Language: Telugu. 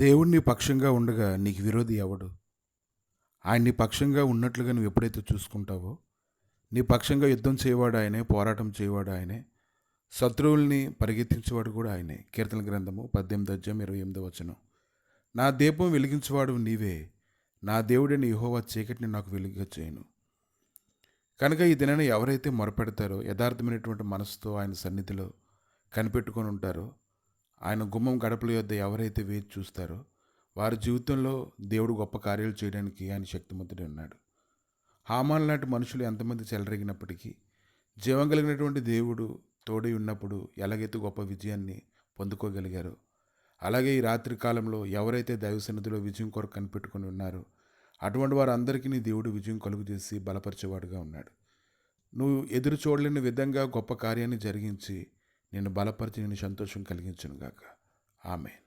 దేవుడు నీ పక్షంగా ఉండగా నీకు విరోధి ఎవడు? ఆయన నీ పక్షంగా ఉన్నట్లుగా నువ్వు ఎప్పుడైతే చూసుకుంటావో, నీ పక్షంగా యుద్ధం చేయవాడు ఆయనే, పోరాటం చేయవాడు ఆయనే, శత్రువుల్ని పరిగెత్తించేవాడు కూడా ఆయనే. కీర్తన గ్రంథము 18 అధ్యాయం 28 వచనం. నా దీపం వెలిగించేవాడు నీవే, నా దేవుడైన యెహోవా చీకటిని నాకు వెలుగచేయును. కనుక ఈ దినాన ఎవరైతే మొరపెడతారో, యథార్థమైనటువంటి మనసుతో ఆయన సన్నిధిలో కనిపెట్టుకొని ఉంటారో, ఆయన గుమ్మం గడపల యొద్ద ఎవరైతే వేచి చూస్తారో, వారి జీవితంలో దేవుడు గొప్ప కార్యాలు చేయడానికి ఆయన శక్తిమంతుడే ఉన్నాడు. హామాన్ లాంటి మనుషులు ఎంతమంది చెలరేగినప్పటికీ, జీవం కలిగినటువంటి దేవుడు తోడై ఉన్నప్పుడు ఎలాగైతే గొప్ప విజయాన్ని పొందుకోగలిగారో, అలాగే ఈ రాత్రి కాలంలో ఎవరైతే దైవ సన్నిధిలో విజయం కొరకు కనిపెట్టుకొని ఉన్నారో, అటువంటి వారందరికీ నీ దేవుడు విజయం కలుగు చేసి బలపరిచేవాడుగా ఉన్నాడు. నువ్వు ఎదురు చూడలేని విధంగా గొప్ప కార్యాన్ని జరిగించి నిన్ను బలపరిచి నిన్ను సంతోషం కలిగించును గాక. ఆమేన్.